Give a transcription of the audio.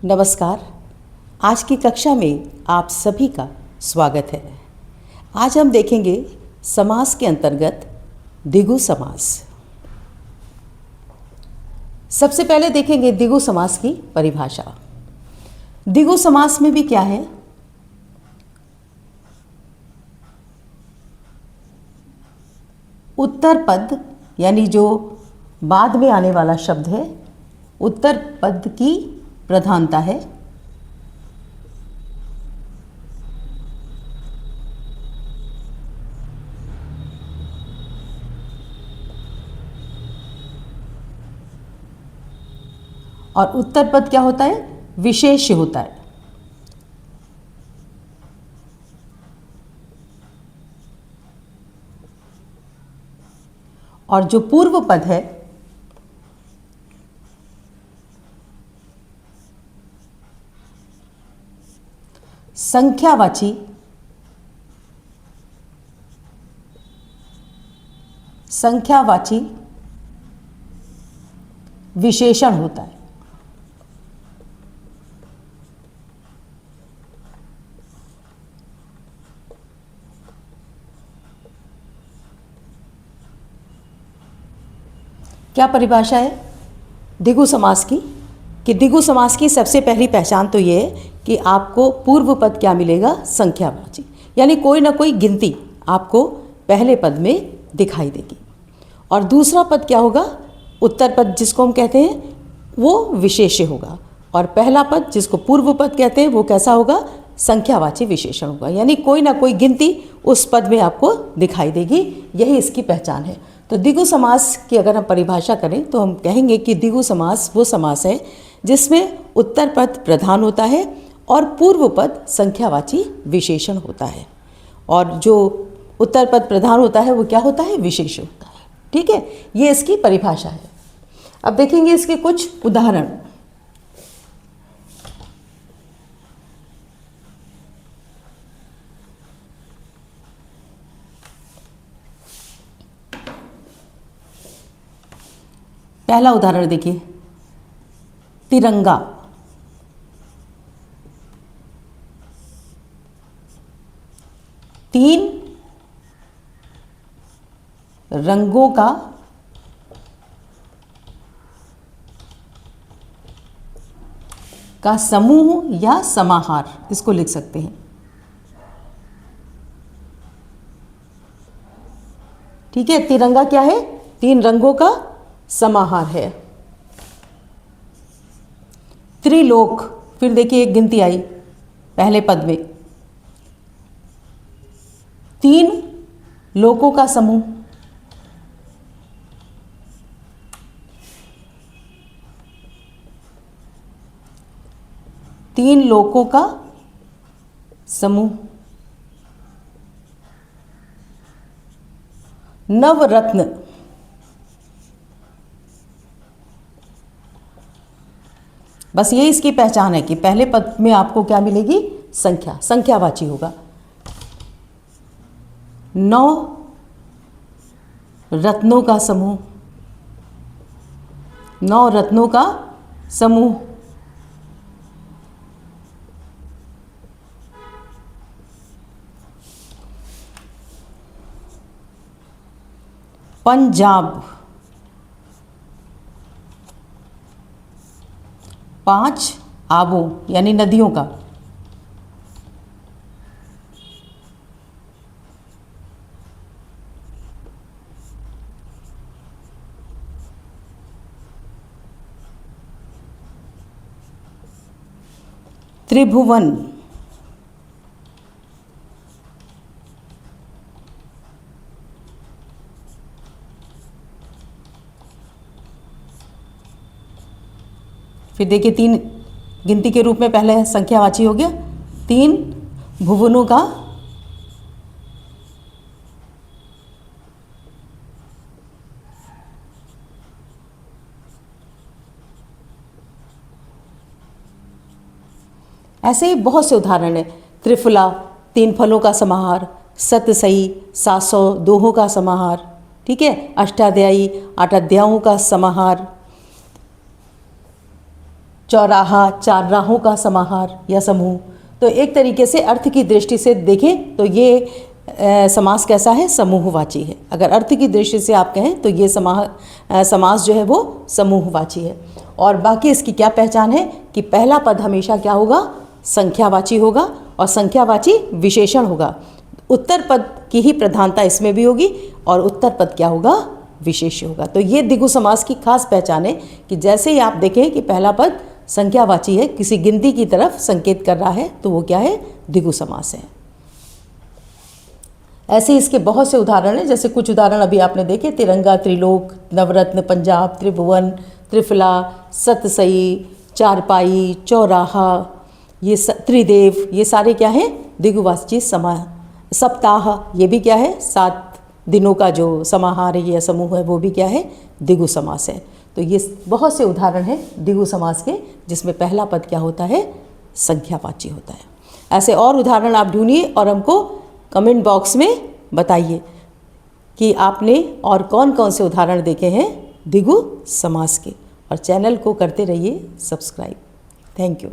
नमस्कार। आज की कक्षा में आप सभी का स्वागत है। आज हम देखेंगे समास के अंतर्गत द्विगु समास। सबसे पहले देखेंगे द्विगु समास की परिभाषा। द्विगु समास में भी क्या है, उत्तर पद यानी जो बाद में आने वाला शब्द है, उत्तर पद की प्रधानता है और उत्तर पद क्या होता है, विशेष होता है। और जो पूर्व पद है संख्यावाची विशेषण होता है। क्या परिभाषा है द्विगु समास की, कि द्विगु समास की सबसे पहली पहचान तो ये है कि आपको पूर्व पद क्या मिलेगा, संख्यावाची, यानी कोई ना कोई गिनती आपको पहले पद में दिखाई देगी। और दूसरा पद क्या होगा, उत्तर पद जिसको हम कहते हैं वो विशेष्य होगा, और पहला पद जिसको पूर्व पद कहते हैं वो कैसा होगा, संख्यावाची विशेषण होगा, यानी कोई ना कोई गिनती उस पद में आपको दिखाई देगी। यही इसकी पहचान है। तो द्विगु समास की अगर हम परिभाषा करें तो हम कहेंगे कि द्विगु समास वो समास है जिसमें उत्तर पद प्रधान होता है और पूर्व पद संख्यावाची विशेषण होता है। और जो उत्तर पद प्रधान होता है वो क्या होता है, विशेष होता है। ठीक है, ये इसकी परिभाषा है। अब देखेंगे इसके कुछ उदाहरण। पहला उदाहरण देखिए, तिरंगा। तीन रंगों का समूह या समाहार, इसको लिख सकते हैं। ठीक है, तिरंगा क्या है, तीन रंगों का समाहार है। त्रिलोक, फिर देखिए एक गिनती आई पहले पद में, तीन लोकों का समूह। तीन लोकों का समूह। नवरत्न, बस ये इसकी पहचान है कि पहले पद में आपको क्या मिलेगी, संख्या, संख्यावाची होगा। 9 रत्नों का समूह। 9 रत्नों का समूह। पंजाब, 5 आबों यानी नदियों का। त्रिभुवन, फिर देखिए तीन गिनती के रूप में पहले संख्यावाची हो गया, 3 भुवनों का ऐसे ही बहुत से उदाहरण है। त्रिफला, 3 फलों का समाहार। सतसई, 700 दोहों का समाहार। ठीक है, अष्टाध्यायी, 8 अध्यायों का समाहार। चौराहा, चार राहों का समाहार या समूह। तो एक तरीके से अर्थ की दृष्टि से देखें तो ये समास कैसा है, समूहवाची है। अगर अर्थ की दृष्टि से आप कहें तो ये समास जो है वो समूहवाची है। और बाकी इसकी क्या पहचान है कि पहला पद हमेशा क्या होगा, संख्यावाची होगा और संख्यावाची विशेषण होगा। उत्तर पद की ही प्रधानता इसमें भी होगी और उत्तर पद क्या होगा, विशेष्य होगा। तो ये द्विगु समास की खास पहचान है कि जैसे ही आप देखें कि पहला पद संख्यावाची है, किसी गिनती की तरफ संकेत कर रहा है, तो वो क्या है, द्विगु समास है। ऐसे इसके बहुत से उदाहरण हैं। जैसे कुछ उदाहरण अभी आपने देखे, तिरंगा, त्रिलोक, नवरत्न, पंजाब, त्रिभुवन, त्रिफला, सतसई, चारपाई, चौराहा, ये त्रिदेव, ये सारे क्या हैं, द्विगुवाची सप्ताह, ये भी क्या है, 7 दिनों का जो समाहार है या समूह है, वो भी क्या है, द्विगु समास है। तो ये बहुत से उदाहरण हैं द्विगु समास के, जिसमें पहला पद क्या होता है, संख्यावाची होता है। ऐसे और उदाहरण आप ढूंढिए और हमको कमेंट बॉक्स में बताइए कि आपने और कौन कौन से उदाहरण देखे हैं द्विगु समास के। और चैनल को करते रहिए सब्सक्राइब। Thank you.